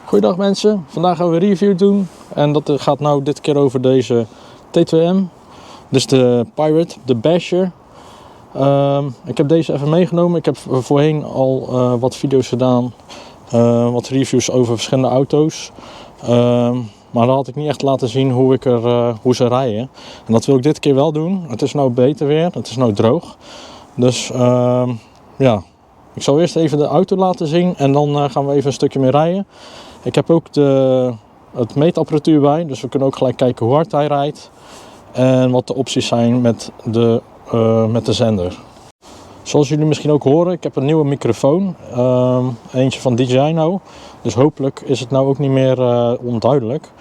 Goeiedag mensen, vandaag gaan we een review doen en dat gaat nou dit keer over deze T2M. Dus de Pirate, de Basher. Ik heb deze even meegenomen. Ik heb voorheen al wat video's gedaan, wat reviews over verschillende auto's. Maar dan had ik niet echt laten zien hoe ze rijden. En dat wil ik dit keer wel doen. Het is nou beter weer, het is nou droog. Dus ja, ik zal eerst even de auto laten zien en dan gaan we even een stukje mee rijden. Ik heb ook het meetapparatuur bij, dus we kunnen ook gelijk kijken hoe hard hij rijdt. En wat de opties zijn met de zender. Zoals jullie misschien ook horen, ik heb een nieuwe microfoon. Eentje van DJI nou. Dus hopelijk is het nou ook niet meer onduidelijk.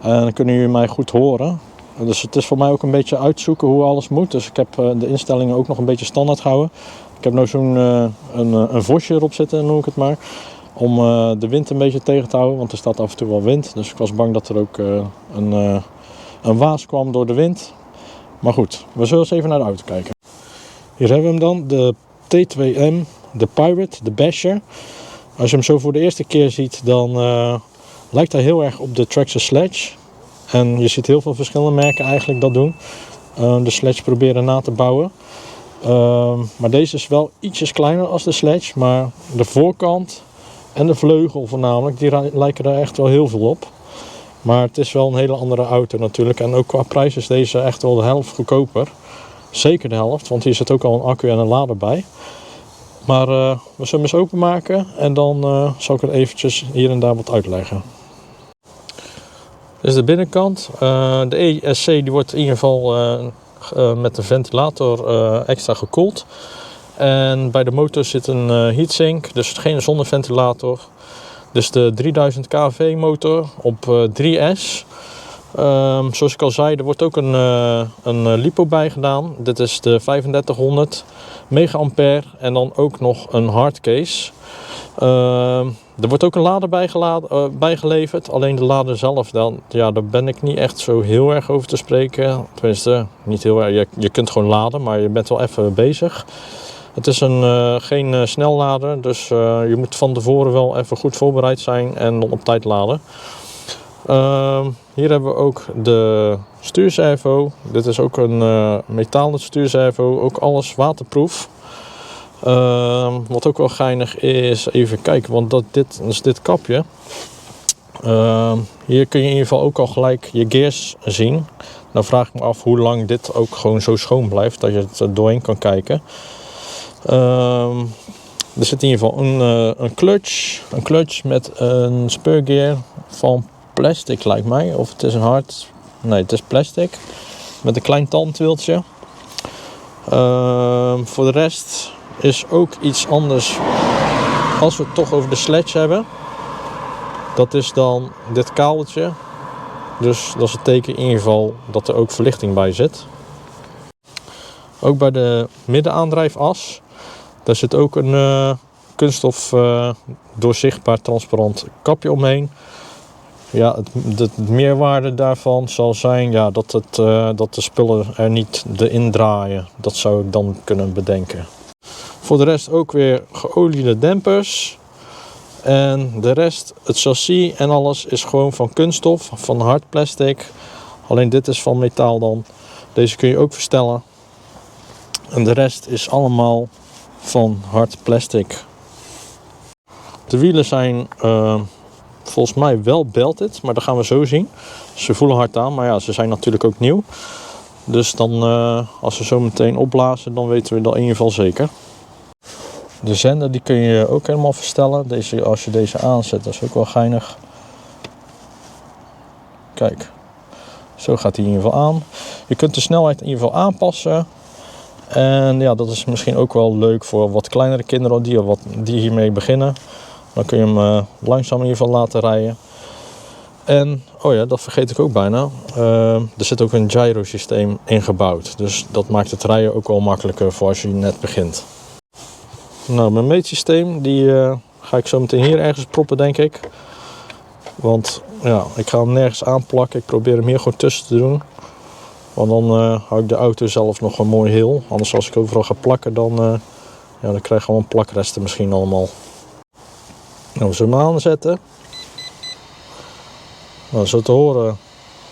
En dan kunnen jullie mij goed horen. Dus het is voor mij ook een beetje uitzoeken hoe alles moet. Dus ik heb de instellingen ook nog een beetje standaard gehouden. Ik heb nou zo'n een vosje erop zitten, noem ik het maar. Om de wind een beetje tegen te houden, want er staat af en toe wel wind. Dus ik was bang dat er ook een waas kwam door de wind. Maar goed, we zullen eens even naar de auto kijken. Hier hebben we hem dan, de T2M, de Pirate, de Basher. Als je hem zo voor de eerste keer ziet, dan lijkt hij heel erg op de Traxxas Sledge. En je ziet heel veel verschillende merken eigenlijk dat doen. De Sledge proberen na te bouwen. Maar deze is wel ietsjes kleiner als de Sledge. Maar de voorkant en de vleugel voornamelijk, die lijken er echt wel heel veel op. Maar het is wel een hele andere auto natuurlijk. En ook qua prijs is deze echt wel de helft goedkoper. Zeker de helft, want hier zit ook al een accu en een lader bij. Maar we zullen hem eens openmaken en dan zal ik er eventjes hier en daar wat uitleggen. Dit is de binnenkant. De ESC die wordt in ieder geval met de ventilator extra gekoeld. En bij de motor zit een heatsink, dus geen zonneventilator. Dus de 3000 kV motor op 3S. Zoals ik al zei, er wordt ook een lipo bij gedaan. Dit is de 3500 mega-ampère en dan ook nog een hardcase. Er wordt ook een lader bijgeleverd. Alleen de lader zelf, daar ben ik niet echt zo heel erg over te spreken. Tenminste, niet heel erg. Je kunt gewoon laden, maar je bent wel even bezig. Het is geen snellader, dus je moet van tevoren wel even goed voorbereid zijn en dan op tijd laden. Hier hebben we ook de stuurservo. Dit is ook een metalen stuurservo, ook alles waterproof. Wat ook wel geinig is, even kijken, want dit is dit kapje. Hier kun je in ieder geval ook al gelijk je gears zien. Nou vraag ik me af hoe lang dit ook gewoon zo schoon blijft, dat je het er doorheen kan kijken. Er zit in ieder geval een clutch met een speurgear van plastic lijkt mij, of het is een hard, nee het is plastic met een klein tandwieltje. Voor de rest is ook iets anders als we het toch over de Sledge hebben. Dat is dan dit kabeltje, dus dat is het teken in ieder geval dat er ook verlichting bij zit. Ook bij de middenaandrijfas, daar zit ook een kunststof doorzichtbaar transparant kapje omheen. Ja, het meerwaarde daarvan zal zijn dat de spullen er niet erin draaien. Dat zou ik dan kunnen bedenken. Voor de rest ook weer geoliede dempers. En de rest, het chassis en alles is gewoon van kunststof, van hard plastic. Alleen dit is van metaal dan. Deze kun je ook verstellen. En de rest is allemaal van hard plastic. De wielen zijn volgens mij wel belted, maar dat gaan we zo zien. Ze voelen hard aan, maar ja, ze zijn natuurlijk ook nieuw. Dus dan, als ze zo meteen opblazen, dan weten we dat in ieder geval zeker. De zender die kun je ook helemaal verstellen. Als je deze aanzet, dat is ook wel geinig. Kijk, zo gaat hij in ieder geval aan. Je kunt de snelheid in ieder geval aanpassen. En ja, dat is misschien ook wel leuk voor wat kleinere kinderen die hiermee beginnen. Dan kun je hem langzaam in ieder geval laten rijden. En, oh ja, dat vergeet ik ook bijna. Er zit ook een gyro systeem ingebouwd. Dus dat maakt het rijden ook wel makkelijker voor als je net begint. Nou, mijn meetsysteem, die ga ik zo meteen hier ergens proppen, denk ik. Want ja, ik ga hem nergens aanplakken. Ik probeer hem hier gewoon tussen te doen. Want dan hou ik de auto zelf nog een mooi heel. Anders als ik overal ga plakken, dan krijg je gewoon plakresten misschien allemaal. Nou, we zullen hem aanzetten. Nou, zo te horen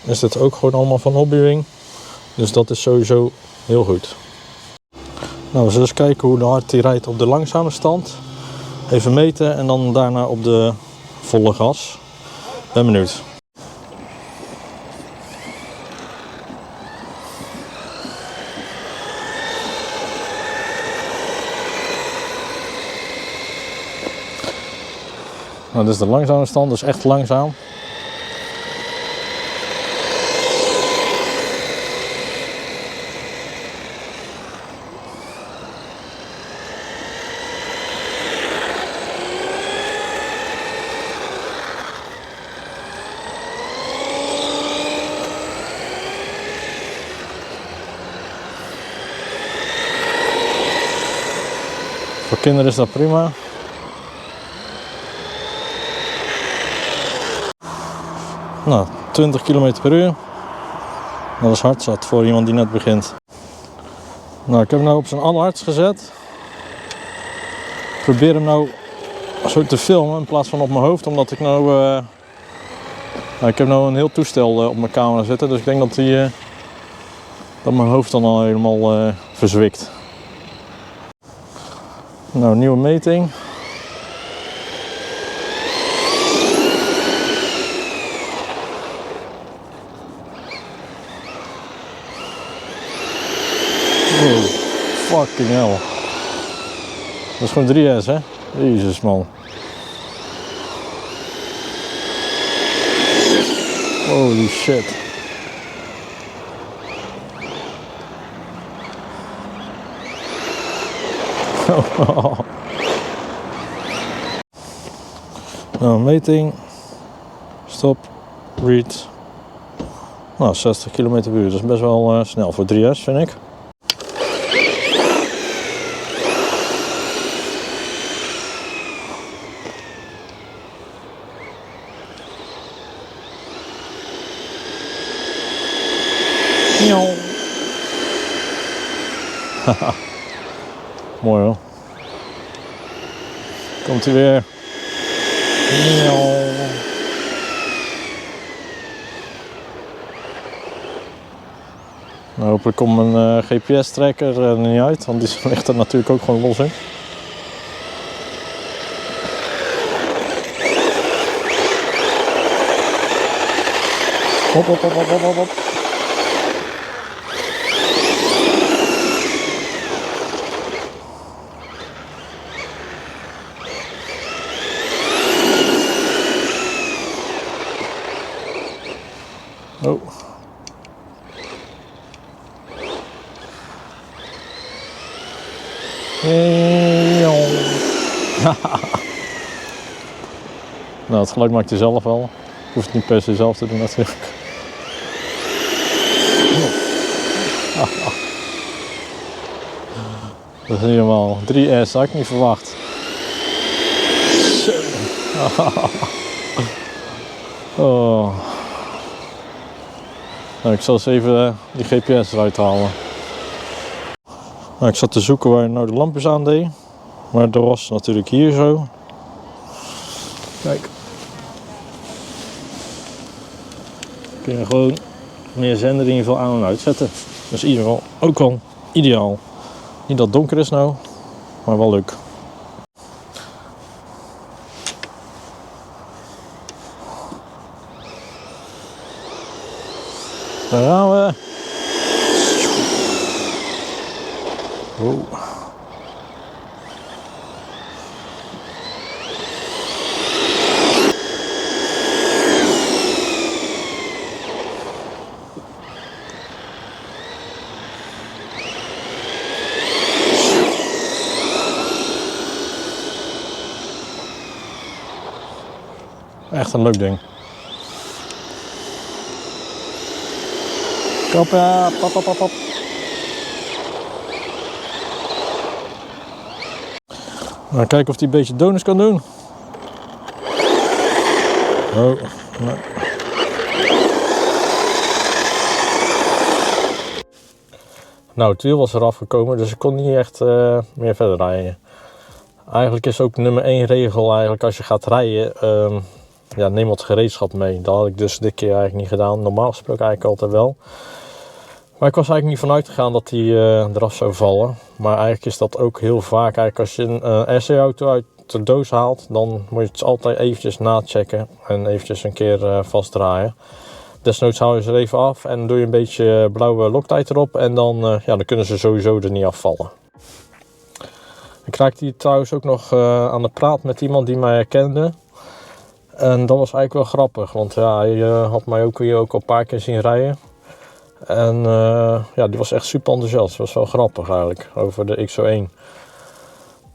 is dit ook gewoon allemaal van Hobbywing. Dus dat is sowieso heel goed. Nou, we zullen eens kijken hoe hard hij rijdt op de langzame stand. Even meten en dan daarna op de volle gas. Ben benieuwd. Nou, dit is de langzame stand, dus echt langzaam. Voor kinderen is dat prima. Nou, 20 km per uur. Dat is hard zat voor iemand die net begint. Nou, ik heb hem nou op zijn allerhardst gezet. Ik probeer hem nou zo te filmen in plaats van op mijn hoofd, omdat ik nou... ik heb nou een heel toestel op mijn camera zitten, dus ik denk dat mijn hoofd dan al helemaal verzwikt. Nou, nieuwe meting. Oh, fucking hell. Dat is gewoon 3S, hè? Jezus, man. Holy shit. Nou, meting. Stop. Read. Nou, 60 km per uur. Dat is best wel snel voor 3S, vind ik. Mooi hoor. Komt hij weer. Nou, hopelijk komt mijn GPS-tracker er niet uit, want die ligt er natuurlijk ook gewoon los in. Hop, hop, hop, hop, hop, hop. Oh. Nou, het geluid maakt hij zelf wel. Ik hoef het niet per se zelf te doen natuurlijk. Dat is helemaal 3S, had ik niet verwacht. Oh. Nou, ik zal eens even die GPS eruit halen. Nou, ik zat te zoeken waar nou de lampjes aan deed. Maar dat was natuurlijk hier zo. Kijk. Kun je gewoon meer zender in ieder geval aan en uitzetten. Dat is in ieder geval ook al ideaal. Niet dat het donker is nou, maar wel leuk. Daar gaan we. Oh. Echt een leuk ding. Koppa, pop, pop, pop, pop. Nou, kijken of hij een beetje donuts kan doen. Oh, nee. Nou, het wiel was eraf gekomen, dus ik kon niet echt meer verder rijden. Eigenlijk is ook nummer 1 regel eigenlijk als je gaat rijden. ja, neem wat gereedschap mee. Dat had ik dus dit keer eigenlijk niet gedaan. Normaal gesproken eigenlijk altijd wel. Maar ik was eigenlijk niet vanuit gegaan dat die eraf zou vallen. Maar eigenlijk is dat ook heel vaak. Eigenlijk als je een RC-auto uit de doos haalt, dan moet je het altijd eventjes nachecken. En eventjes een keer vastdraaien. Desnoods haal je ze er even af en doe je een beetje blauwe Loctite erop. En dan, ja, dan kunnen ze sowieso er niet afvallen. Ik raakte hier trouwens ook nog aan de praat met iemand die mij herkende. En dat was eigenlijk wel grappig, want ja, hij had mij ook hier ook al een paar keer zien rijden. En ja, die was echt super enthousiast. Dat was wel grappig eigenlijk, over de XO1.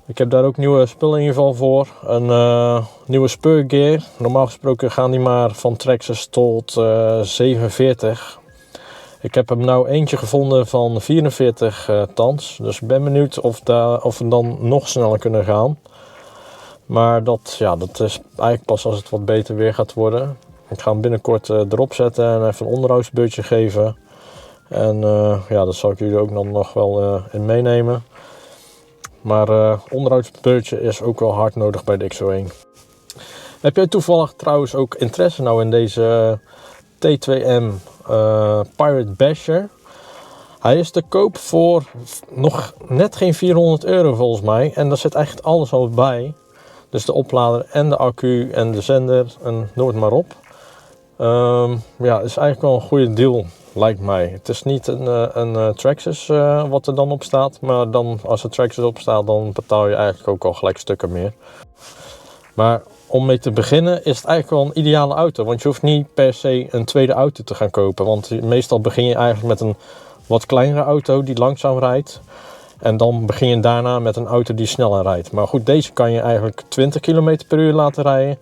Ik heb daar ook nieuwe spullen in ieder geval voor. Een nieuwe speurgear. Normaal gesproken gaan die maar van Traxxas tot 47. Ik heb hem nou eentje gevonden van 44 tans. Dus ik ben benieuwd of we dan nog sneller kunnen gaan. Maar dat is eigenlijk pas als het wat beter weer gaat worden. Ik ga hem binnenkort erop zetten en even een onderhoudsbeurtje geven. En ja, dat zal ik jullie ook dan nog wel in meenemen. Maar onderhoudsbeurtje is ook wel hard nodig bij de XO1. Heb jij toevallig trouwens ook interesse nou in deze T2M Pirate Basher? Hij is te koop voor nog net geen €400 volgens mij. En daar zit echt alles al bij. Dus de oplader en de accu en de zender en noem het maar op. Ja, het is eigenlijk wel een goede deal, lijkt mij. Het is niet een Traxxas wat er dan op staat. Maar dan, als er Traxxas op staat, dan betaal je eigenlijk ook al gelijk stukken meer. Maar om mee te beginnen is het eigenlijk wel een ideale auto. Want je hoeft niet per se een tweede auto te gaan kopen. Want meestal begin je eigenlijk met een wat kleinere auto die langzaam rijdt. En dan begin je daarna met een auto die sneller rijdt. Maar goed, deze kan je eigenlijk 20 km per uur laten rijden.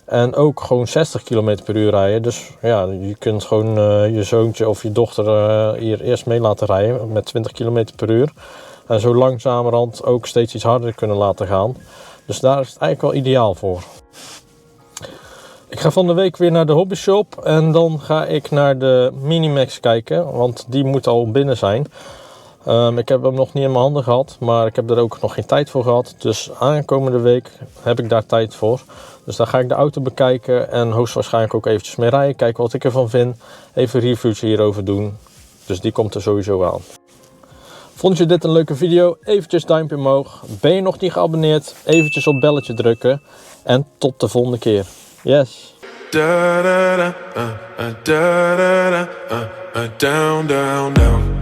En ook gewoon 60 km per uur rijden. Dus ja, je kunt gewoon je zoontje of je dochter hier eerst mee laten rijden met 20 km per uur. En zo langzamerhand ook steeds iets harder kunnen laten gaan. Dus daar is het eigenlijk wel ideaal voor. Ik ga van de week weer naar de hobbyshop. En dan ga ik naar de Minimax kijken. Want die moet al binnen zijn. Ik heb hem nog niet in mijn handen gehad, maar ik heb er ook nog geen tijd voor gehad. Dus aankomende week heb ik daar tijd voor. Dus dan ga ik de auto bekijken en hoogstwaarschijnlijk ook eventjes mee rijden. Kijken wat ik ervan vind. Even een reviewtje hierover doen. Dus die komt er sowieso aan. Vond je dit een leuke video? Eventjes duimpje omhoog. Ben je nog niet geabonneerd? Eventjes op belletje drukken. En tot de volgende keer. Yes! Down, down, down.